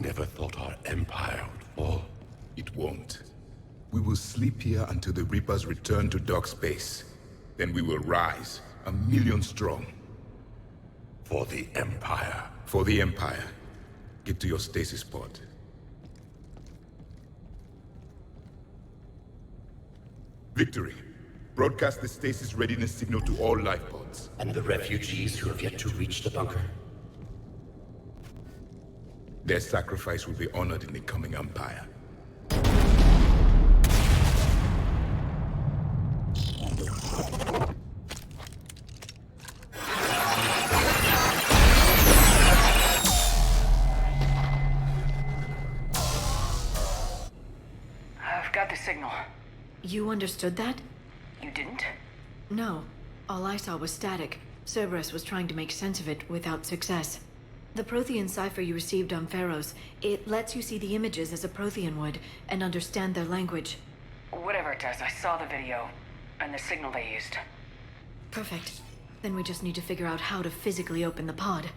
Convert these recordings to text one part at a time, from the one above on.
never thought our empire would fall. It won't. We will sleep here until the Reapers return to dark space. Then we will rise, 1,000,000 strong. For the empire. For the Empire. Get to your stasis pod. Victory. Broadcast the stasis readiness signal to all life pods. And the refugees who have yet to reach the bunker. Their sacrifice will be honored in the coming Empire. I've got the signal. You understood that? You didn't? No. All I saw was static. Cerberus was trying to make sense of it without success. The Prothean cipher you received on Pharaohs, it lets you see the images as a Prothean would, and understand their language. Whatever it does, I saw the video. And the signal they used. Perfect. Then we just need to figure out how to physically open the pod.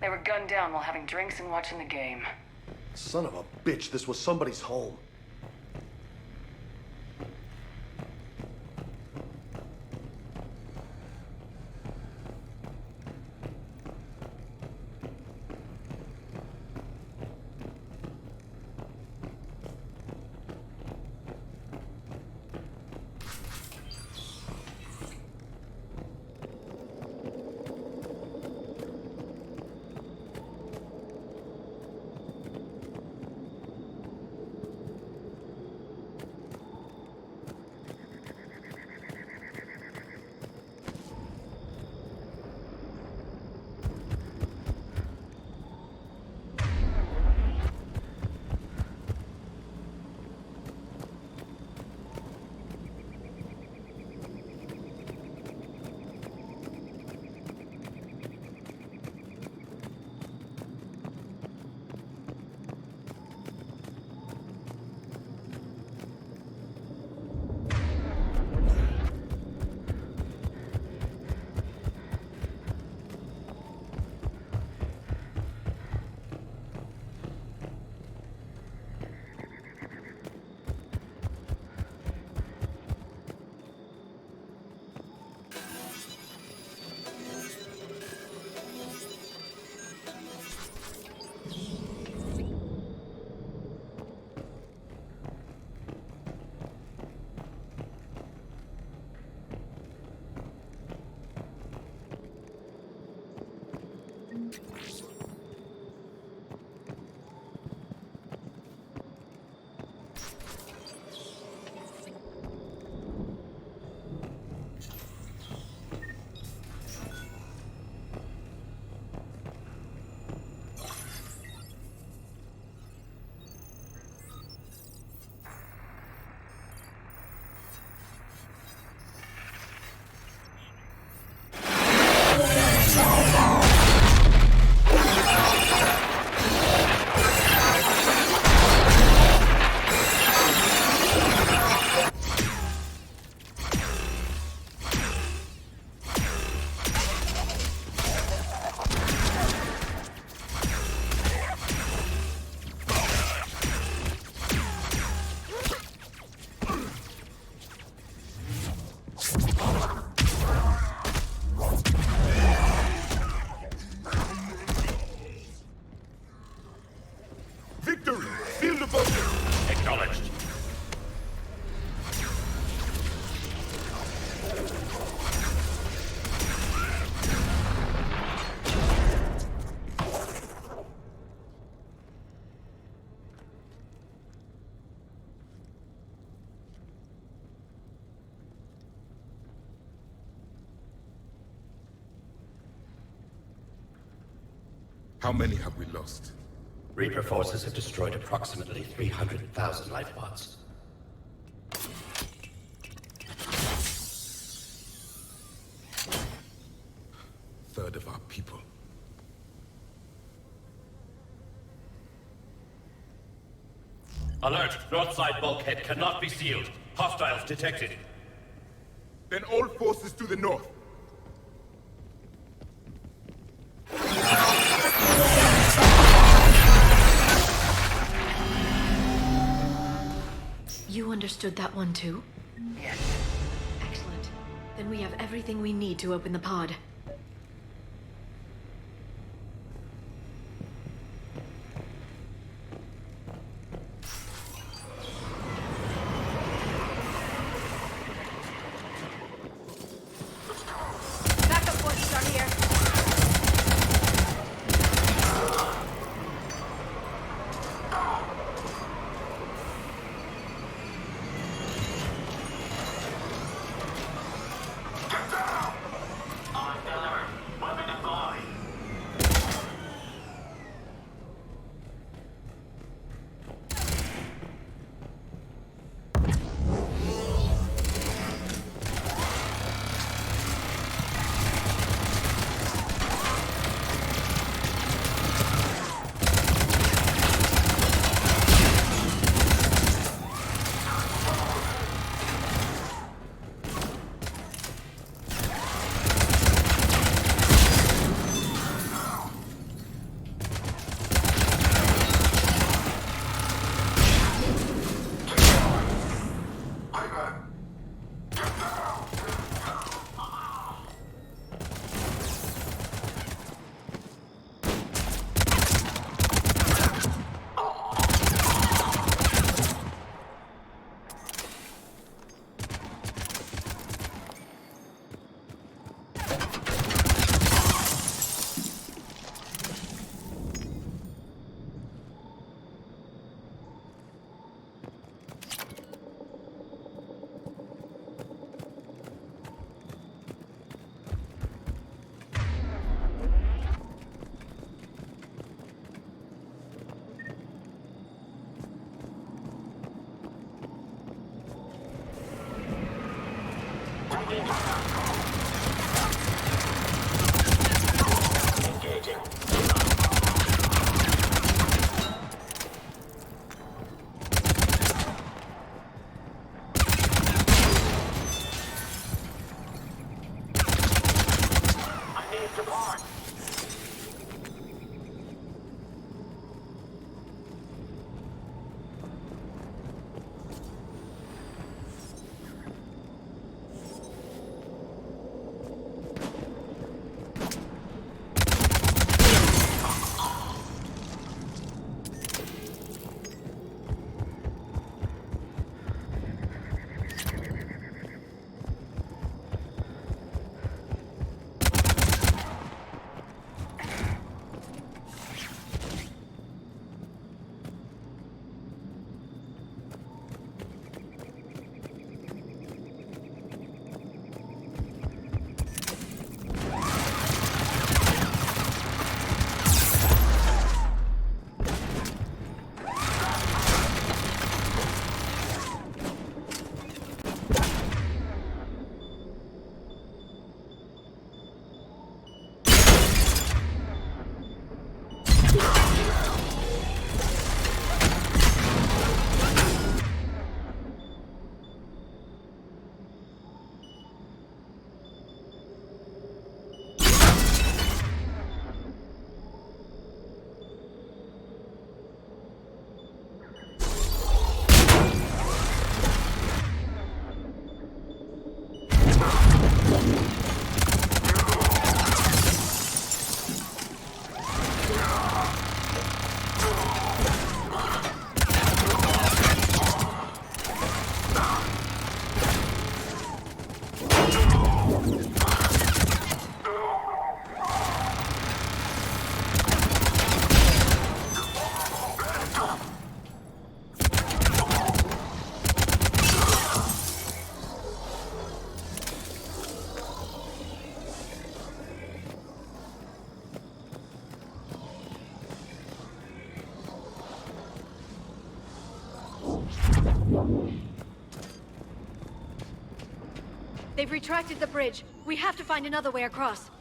They were gunned down while having drinks and watching the game. Son of a bitch, this was somebody's home. How many have we lost? Reaper forces have destroyed approximately 300,000 life pods. Third of our people. Alert! North side bulkhead cannot be sealed. Hostiles detected. Then all forces to the north. You understood that one too? Yes. Excellent. Then we have everything we need to open the pod. Backup forces are here. They've retracted the bridge. We have to find another way across.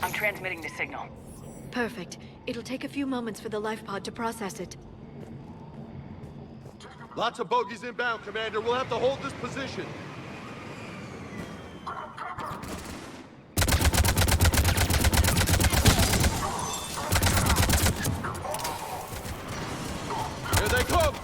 I'm transmitting the signal. Perfect. It'll take a few moments for the life pod to process it. Lots of bogies inbound, Commander. We'll have to hold this position. Here they come!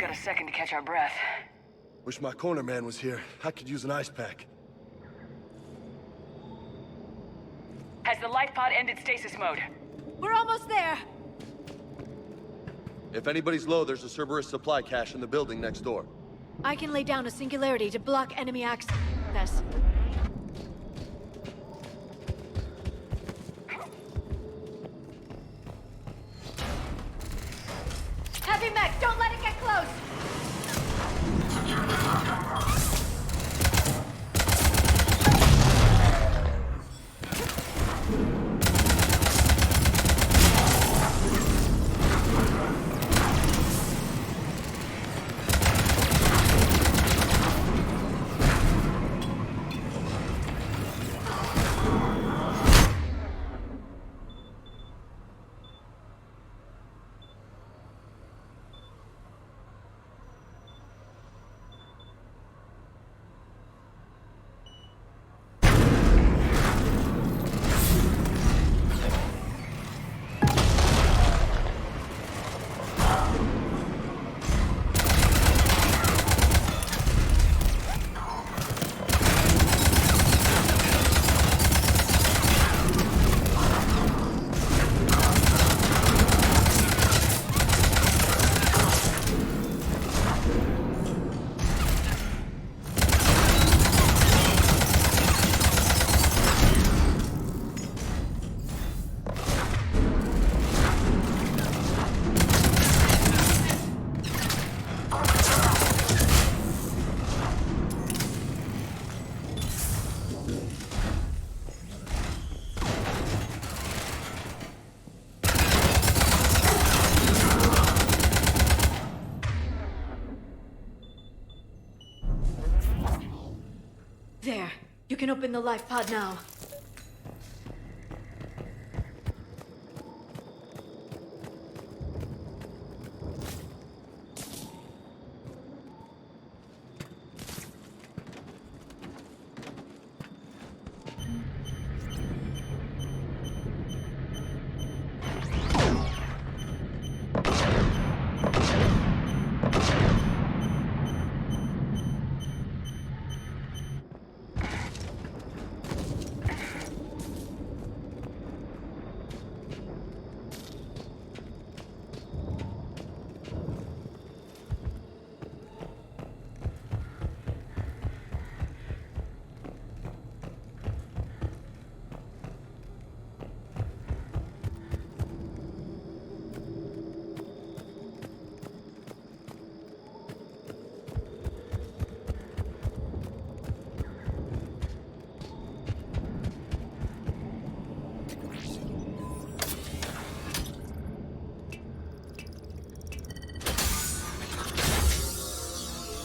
got a second to catch our breath. Wish my corner man was here. I could use an ice pack. Has the life pod ended stasis mode? We're almost there! If anybody's low, there's a Cerberus supply cache in the building next door. I can lay down a singularity to block enemy access. Heavy mech, don't let it get close! There. You can open the life pod now.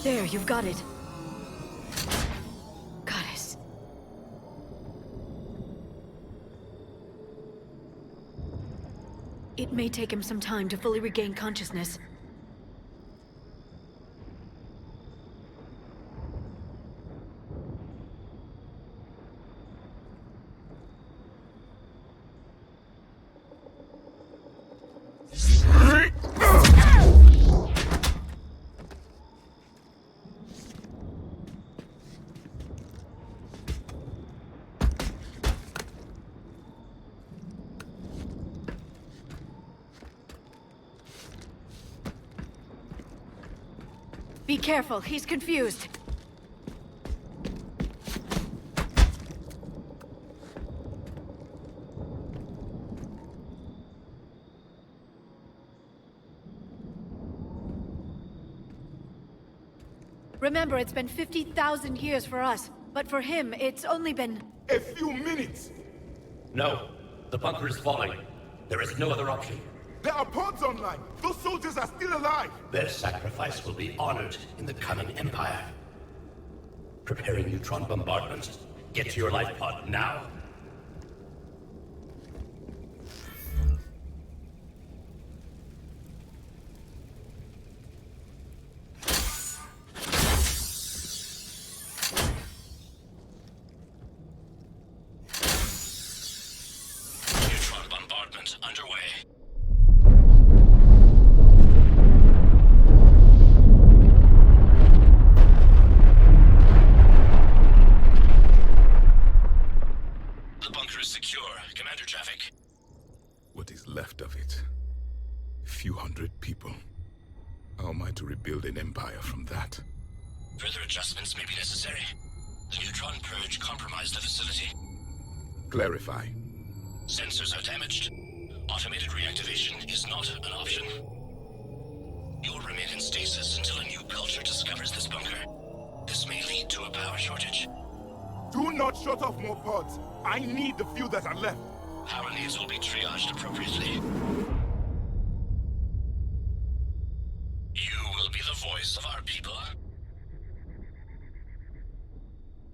There, you've got it. Goddess. It may take him some time to fully regain consciousness. Be careful, he's confused. Remember, it's been 50,000 years for us, but for him, it's only been... A few minutes! No. The bunker is falling. There is no other option. There are pods online! Those soldiers are still alive! Their sacrifice will be honored in the coming Empire. Preparing neutron bombardment. Get to your life pod now. Neutron bombardment underway. am I to rebuild an empire from that? Further adjustments may be necessary. The neutron purge compromised the facility. Clarify. Sensors are damaged. Automated reactivation is not an option. You'll remain in stasis until a new culture discovers this bunker. This may lead to a power shortage. Do not shut off more pods. I need the few that are left. Power needs will be triaged appropriately. You will be the voice of our people.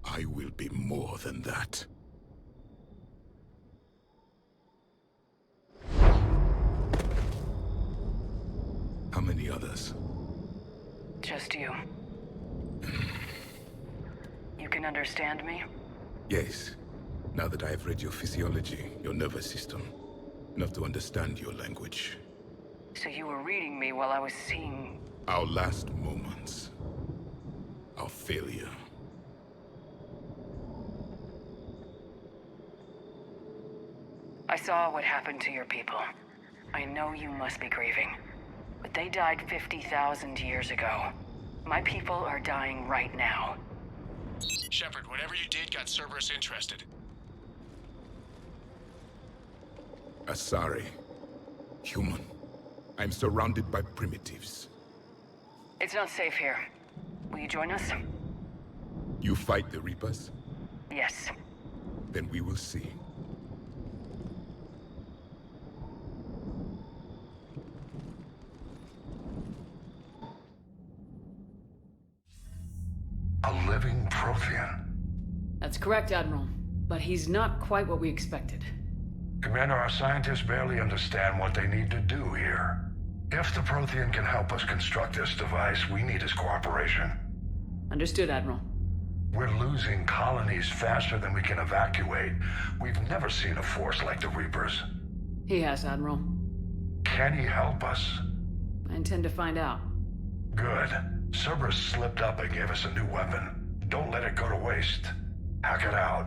I will be more than that. How many others? Just you. You can understand me? Yes. Now that I have read your physiology, your nervous system, enough to understand your language. So you were reading me while I was seeing... Our last moments. Our failure. I saw what happened to your people. I know you must be grieving. But they died 50,000 years ago. My people are dying right now. Shepard, whatever you did got Cerberus interested. Asari. Human. I'm surrounded by primitives. It's not safe here. Will you join us? You fight the Reapers? Yes. Then we will see. A living Prothean. That's correct, Admiral. But he's not quite what we expected. Commander, our scientists barely understand what they need to do here. If the Prothean can help us construct this device, we need his cooperation. Understood, Admiral. We're losing colonies faster than we can evacuate. We've never seen a force like the Reapers. He has, Admiral. Can he help us? I intend to find out. Good. Cerberus slipped up and gave us a new weapon. Don't let it go to waste. Hack it out.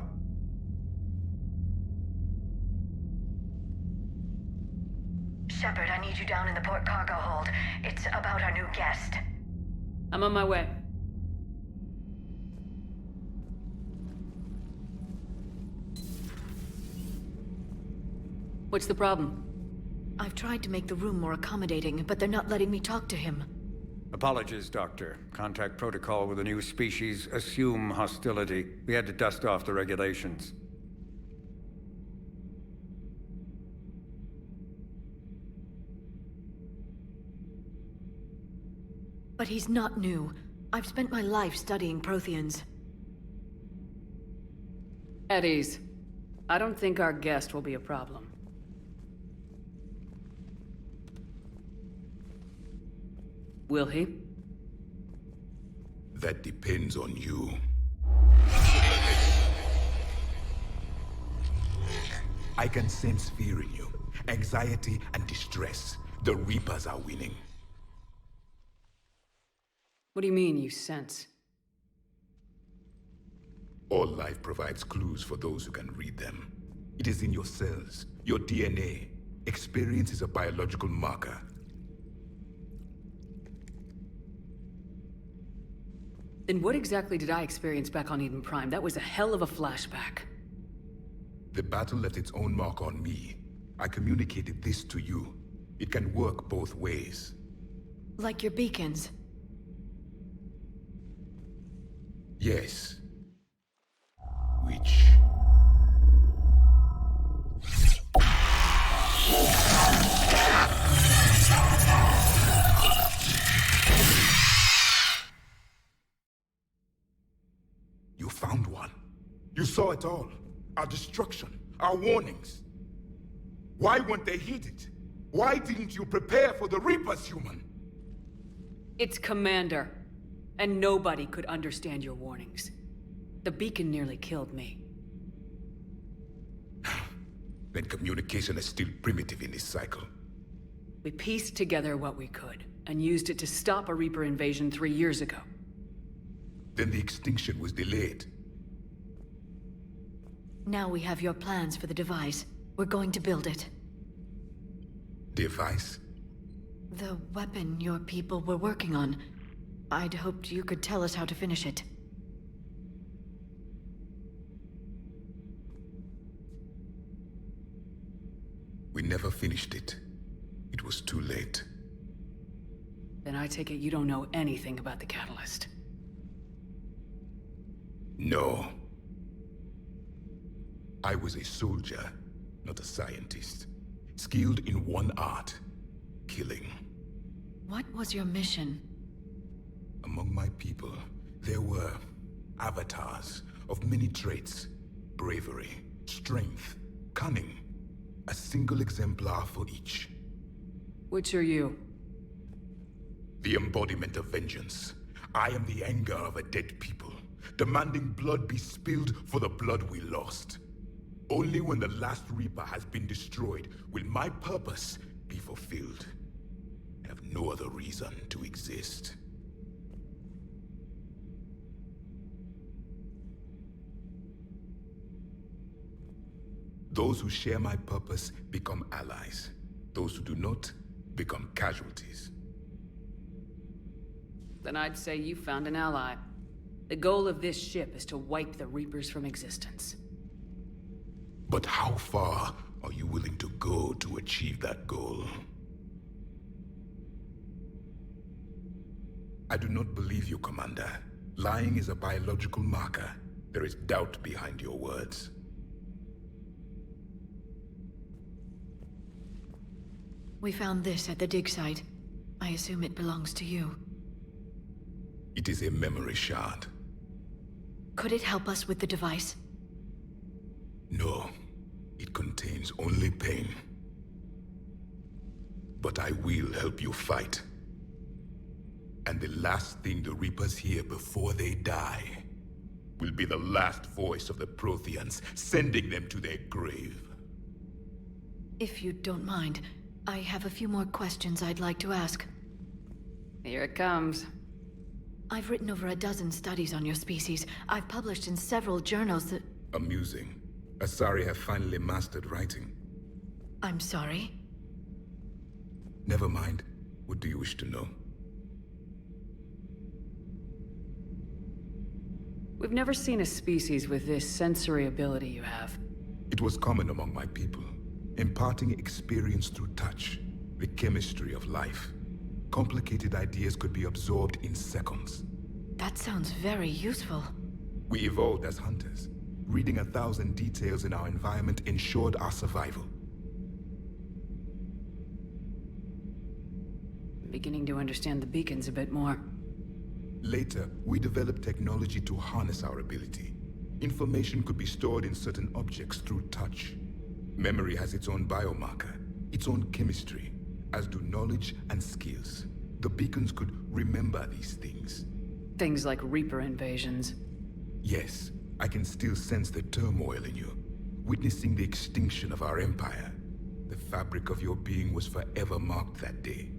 Shepard, I need you down in the port cargo hold. It's about our new guest. I'm on my way. What's the problem? I've tried to make the room more accommodating, but they're not letting me talk to him. Apologies, Doctor. Contact protocol with a new species. Assume hostility. We had to dust off the regulations. But he's not new. I've spent my life studying Protheans. At ease. I don't think our guest will be a problem. Will he? That depends on you. I can sense fear in you. Anxiety and distress. The Reapers are winning. What do you mean, you sense? All life provides clues for those who can read them. It is in your cells, your DNA. Experience is a biological marker. Then what exactly did I experience back on Eden Prime? That was a hell of a flashback. The battle left its own mark on me. I communicated this to you. It can work both ways. Like your beacons. Yes. Which... You found one. You saw it all. Our destruction, our warnings. Why weren't they heeded? Why didn't you prepare for the Reapers, human? It's Commander. And nobody could understand your warnings. The beacon nearly killed me. Then communication is still primitive in this cycle. We pieced together what we could, and used it to stop a Reaper invasion 3 years ago. Then the extinction was delayed. Now we have your plans for the device. We're going to build it. Device? The weapon your people were working on. I'd hoped you could tell us how to finish it. We never finished it. It was too late. Then I take it you don't know anything about the catalyst. No. I was a soldier, not a scientist. Skilled in one art: killing. What was your mission? Among my people, there were avatars of many traits: bravery, strength, cunning. A single exemplar for each. Which are you? The embodiment of vengeance. I am the anger of a dead people, demanding blood be spilled for the blood we lost. Only when the last Reaper has been destroyed will my purpose be fulfilled. I have no other reason to exist. Those who share my purpose become allies. Those who do not become casualties. Then I'd say you found an ally. The goal of this ship is to wipe the Reapers from existence. But how far are you willing to go to achieve that goal? I do not believe you, Commander. Lying is a biological marker. There is doubt behind your words. We found this at the dig site. I assume it belongs to you. It is a memory shard. Could it help us with the device? No. It contains only pain. But I will help you fight. And the last thing the Reapers hear before they die will be the last voice of the Protheans, sending them to their grave. If you don't mind, I have a few more questions I'd like to ask. Here it comes. I've written over a dozen studies on your species. I've published in several journals that... Amusing. Asari have finally mastered writing. I'm sorry? Never mind. What do you wish to know? We've never seen a species with this sensory ability you have. It was common among my people, imparting experience through touch, the chemistry of life. Complicated ideas could be absorbed in seconds. That sounds very useful. We evolved as hunters. Reading 1,000 details in our environment ensured our survival. I'm beginning to understand the beacons a bit more. Later, we developed technology to harness our ability. Information could be stored in certain objects through touch. Memory has its own biomarker, its own chemistry, as do knowledge and skills. The beacons could remember these things. Things like Reaper invasions. Yes, I can still sense the turmoil in you, witnessing the extinction of our empire. The fabric of your being was forever marked that day.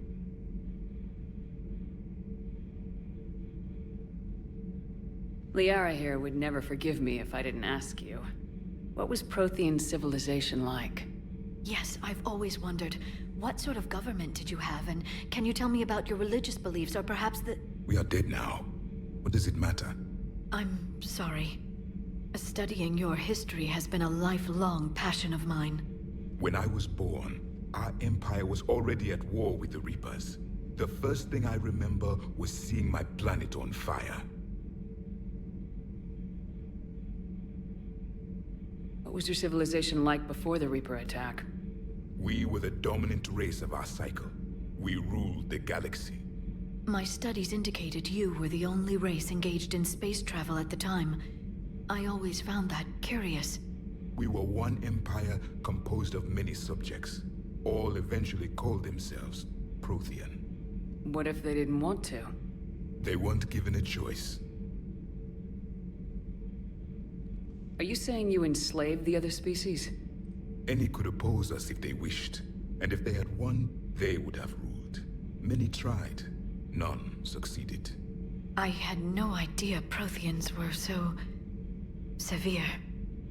Liara here would never forgive me if I didn't ask you. What was Prothean civilization like? Yes, I've always wondered. What sort of government did you have, and can you tell me about your religious beliefs, or perhaps the... We are dead now. What does it matter? I'm sorry. Studying your history has been a lifelong passion of mine. When I was born, our empire was already at war with the Reapers. The first thing I remember was seeing my planet on fire. What was your civilization like before the Reaper attack? We were the dominant race of our cycle. We ruled the galaxy. My studies indicated you were the only race engaged in space travel at the time. I always found that curious. We were one empire composed of many subjects. All eventually called themselves Prothean. What if they didn't want to? They weren't given a choice. Are you saying you enslaved the other species? Any could oppose us if they wished. And if they had won, they would have ruled. Many tried. None succeeded. I had no idea Protheans were so... severe.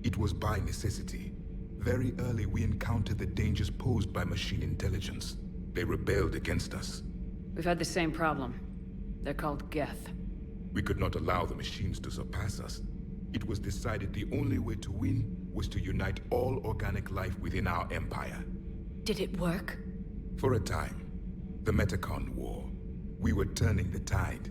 It was by necessity. Very early we encountered the dangers posed by machine intelligence. They rebelled against us. We've had the same problem. They're called Geth. We could not allow the machines to surpass us. It was decided the only way to win was to unite all organic life within our empire. Did it work? For a time, the Metacon War, we were turning the tide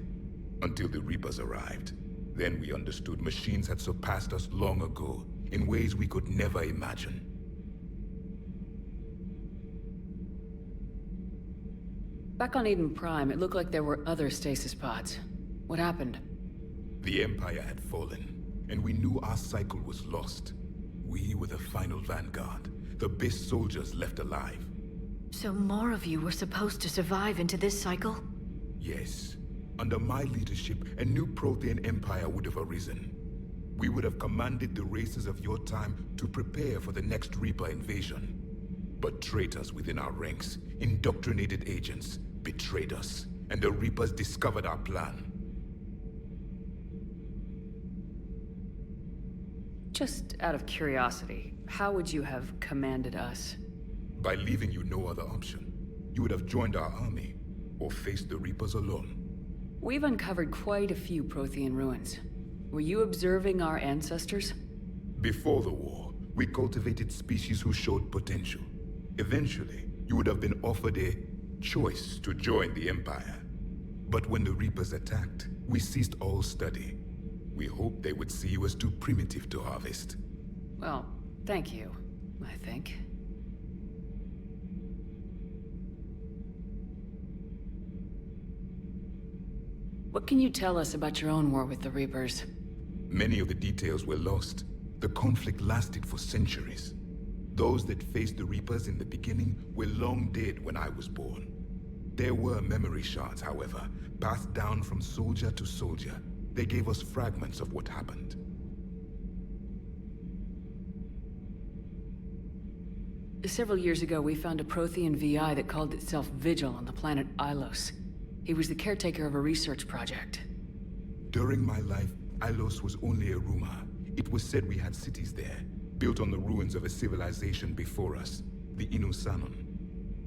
until the Reapers arrived. Then we understood machines had surpassed us long ago in ways we could never imagine. Back on Eden Prime, it looked like there were other stasis pods. What happened? The Empire had fallen, and we knew our cycle was lost. We were the final vanguard, the best soldiers left alive. So more of you were supposed to survive into this cycle? Yes. Under my leadership, a new Prothean empire would have arisen. We would have commanded the races of your time to prepare for the next Reaper invasion. But traitors within our ranks, indoctrinated agents, betrayed us, and the Reapers discovered our plan. Just out of curiosity, how would you have commanded us? By leaving you no other option. You would have joined our army, or faced the Reapers alone. We've uncovered quite a few Prothean ruins. Were you observing our ancestors? Before the war, we cultivated species who showed potential. Eventually, you would have been offered a choice to join the Empire. But when the Reapers attacked, we ceased all study. We hoped they would see you as too primitive to harvest. Well, thank you, I think. What can you tell us about your own war with the Reapers? Many of the details were lost. The conflict lasted for centuries. Those that faced the Reapers in the beginning were long dead when I was born. There were memory shards, however, passed down from soldier to soldier. They gave us fragments of what happened. Several years ago, we found a Prothean VI that called itself Vigil on the planet Ilos. He was the caretaker of a research project. During my life, Ilos was only a rumor. It was said we had cities there, built on the ruins of a civilization before us, the Inusanon.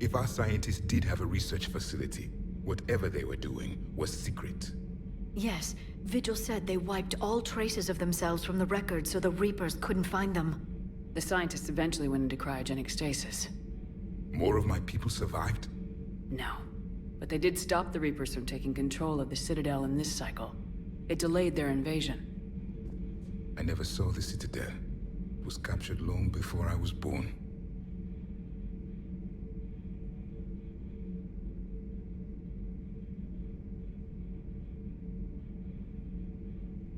If our scientists did have a research facility, whatever they were doing was secret. Yes, Vigil said they wiped all traces of themselves from the records so the Reapers couldn't find them. The scientists eventually went into cryogenic stasis. More of my people survived? No. But they did stop the Reapers from taking control of the Citadel in this cycle. It delayed their invasion. I never saw the Citadel. It was captured long before I was born.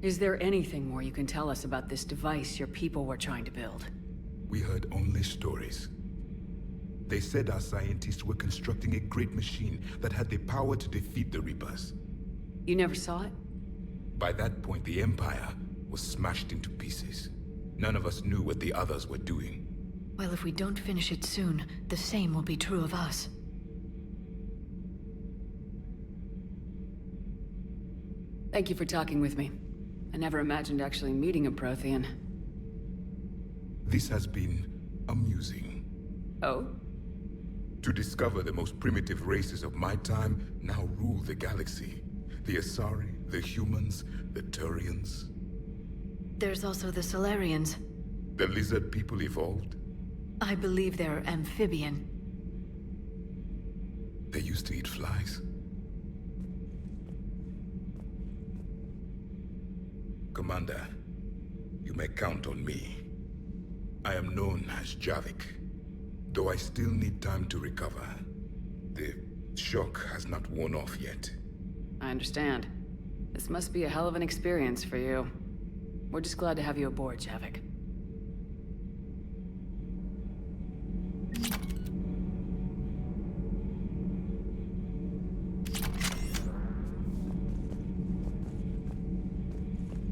Is there anything more you can tell us about this device your people were trying to build? We heard only stories. They said our scientists were constructing a great machine that had the power to defeat the Reapers. You never saw it? By that point, the Empire was smashed into pieces. None of us knew what the others were doing. Well, if we don't finish it soon, the same will be true of us. Thank you for talking with me. I never imagined actually meeting a Prothean. This has been amusing. Oh? To discover the most primitive races of my time now rule the galaxy. The Asari, the humans, the Turians. There's also the Solarians. The lizard people evolved? I believe they're amphibian. They used to eat flies. Commander, you may count on me. I am known as Javik, though I still need time to recover. The shock has not worn off yet. I understand. This must be a hell of an experience for you. We're just glad to have you aboard, Javik.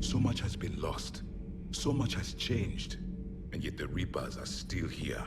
So much has been lost. So much has changed. And yet the Reapers are still here.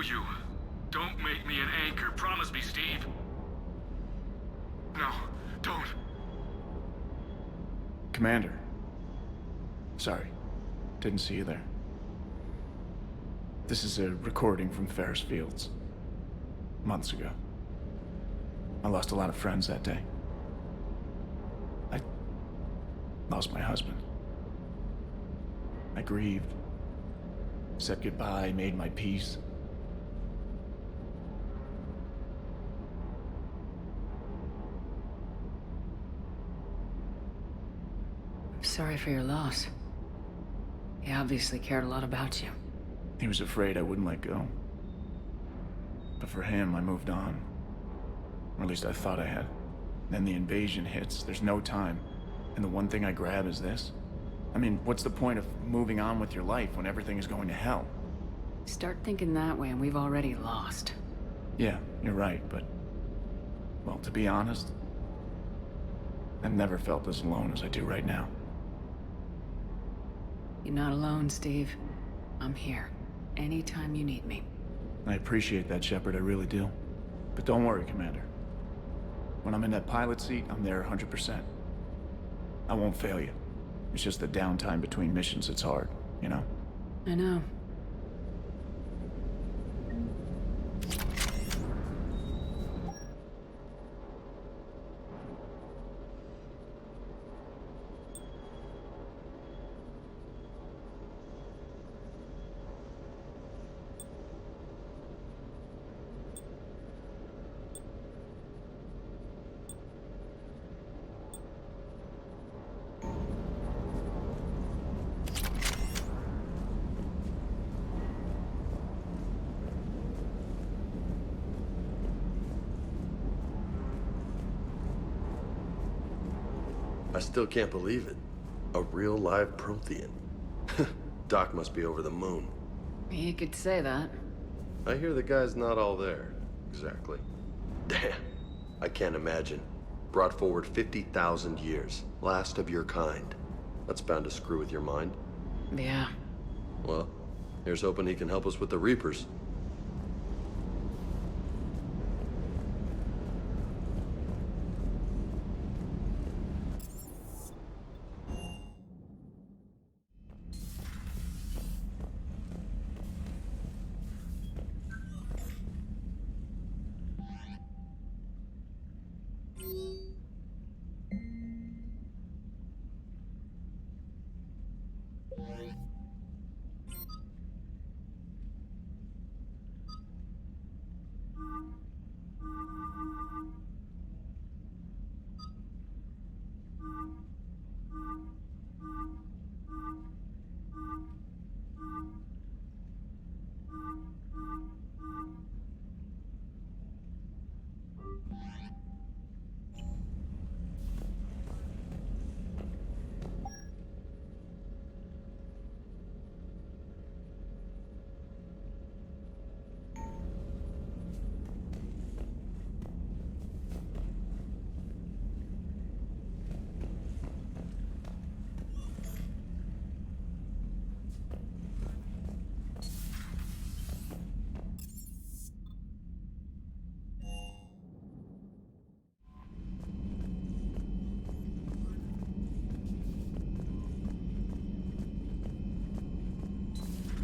you. Don't make me an anchor. Promise me, Steve. No, don't. Commander. Sorry. Didn't see you there. This is a recording from Ferris Fields. Months ago. I lost a lot of friends that day. I lost my husband. I grieved. Said goodbye, made my peace. I'm sorry for your loss. He obviously cared a lot about you. He was afraid I wouldn't let go. But for him, I moved on. Or at least I thought I had. Then the invasion hits, there's no time. And the one thing I grab is this. I mean, what's the point of moving on with your life when everything is going to hell? Start thinking that way and we've already lost. Yeah, you're right, but... Well, to be honest, I've never felt as alone as I do right now. You're not alone, Steve. I'm here. Anytime you need me. I appreciate that, Shepard, I really do. But don't worry, Commander. When I'm in that pilot seat, I'm there 100%. I won't fail you. It's just the downtime between missions that's hard, you know? I know. I still can't believe it. A real live Prothean. Doc must be over the moon. You could say that. I hear the guy's not all there. Exactly. Damn. I can't imagine. Brought forward 50,000 years. Last of your kind. That's bound to screw with your mind. Yeah. Well, here's hoping he can help us with the Reapers.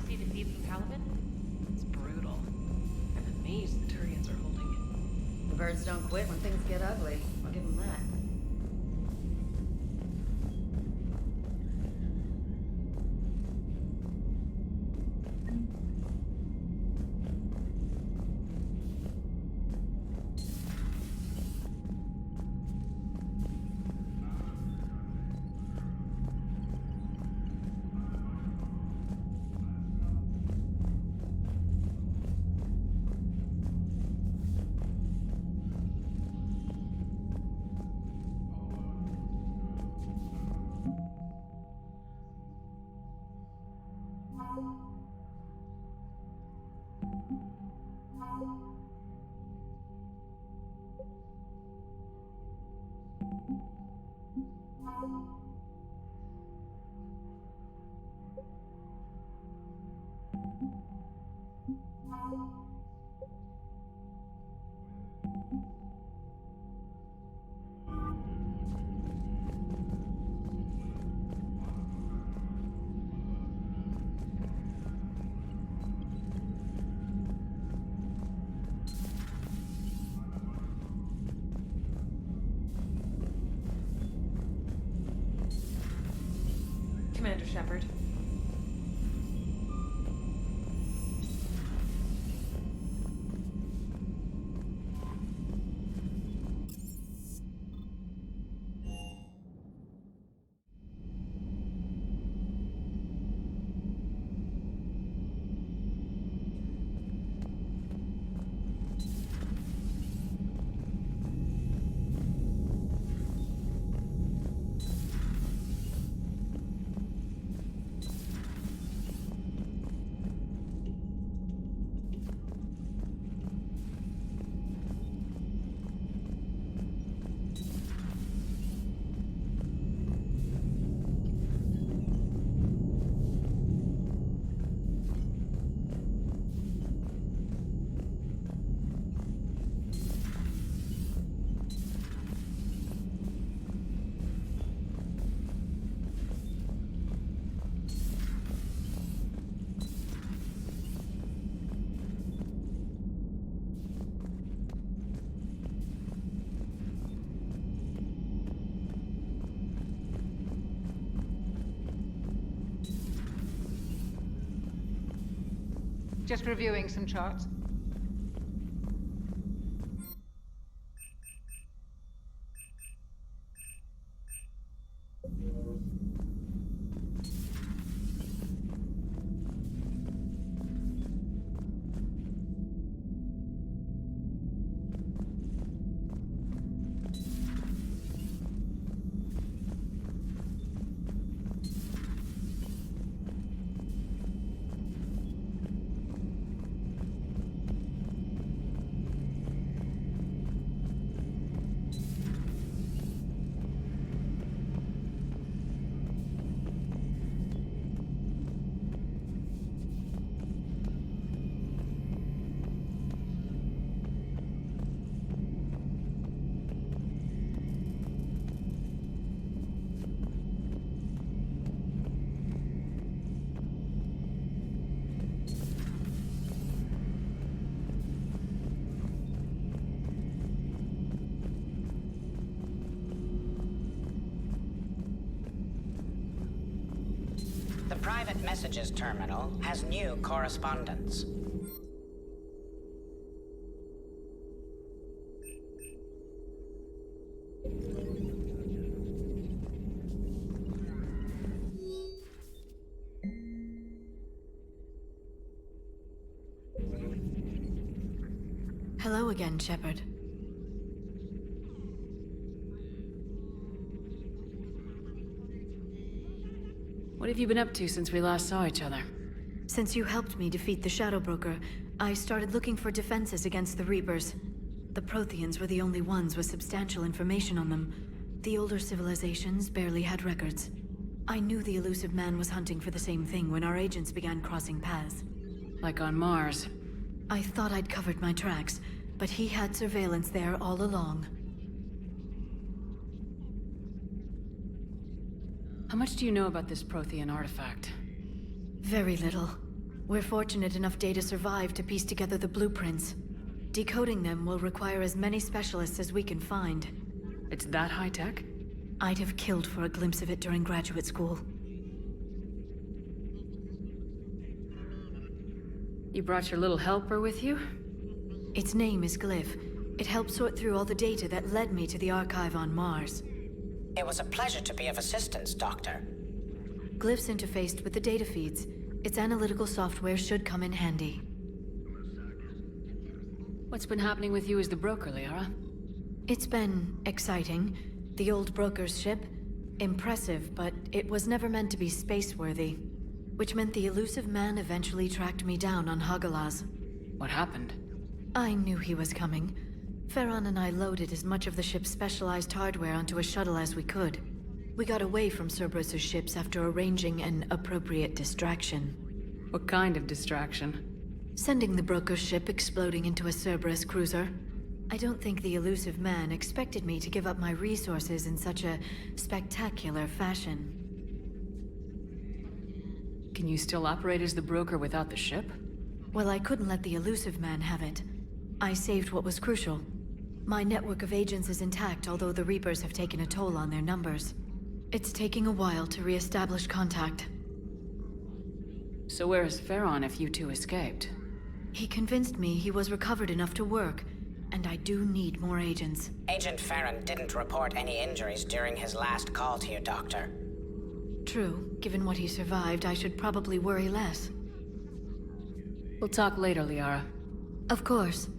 See the feed from Caliban? It's brutal. I'm amazed the Turians are holding it. The birds don't quit when things get ugly. I'll give them that. Shepard. Just reviewing some charts. The private messages terminal has new correspondence. Hello again, Shepard. What have you been up to since we last saw each other? Since you helped me defeat the Shadow Broker, I started looking for defenses against the Reapers. The Protheans were the only ones with substantial information on them. The older civilizations barely had records. I knew the Elusive Man was hunting for the same thing when our agents began crossing paths. Like on Mars. I thought I'd covered my tracks, but he had surveillance there all along. How much do you know about this Prothean artifact? Very little. We're fortunate enough Data survived to piece together the blueprints. Decoding them will require as many specialists as we can find. It's that high-tech? I'd have killed for a glimpse of it during graduate school. You brought your little helper with you? Its name is Glyph. It helped sort through all the data that led me to the archive on Mars. It was a pleasure to be of assistance, Doctor. Glyph's interfaced with the data feeds. Its analytical software should come in handy. What's been happening with you as the broker, Liara? It's been exciting. The old broker's ship? Impressive, but it was never meant to be space-worthy. Which meant the Elusive Man eventually tracked me down on Hagalaz. What happened? I knew he was coming. Farron and I loaded as much of the ship's specialized hardware onto a shuttle as we could. We got away from Cerberus' ships after arranging an appropriate distraction. What kind of distraction? Sending the broker's ship exploding into a Cerberus cruiser. I don't think the Elusive Man expected me to give up my resources in such a spectacular fashion. Can you still operate as the broker without the ship? Well, I couldn't let the Elusive Man have it. I saved what was crucial. My network of agents is intact, although the Reapers have taken a toll on their numbers. It's taking a while to re-establish contact. So where is Farron if you two escaped? He convinced me he was recovered enough to work, and I do need more agents. Agent Farron didn't report any injuries during his last call to you, Doctor. True. Given what he survived, I should probably worry less. We'll talk later, Liara. Of course.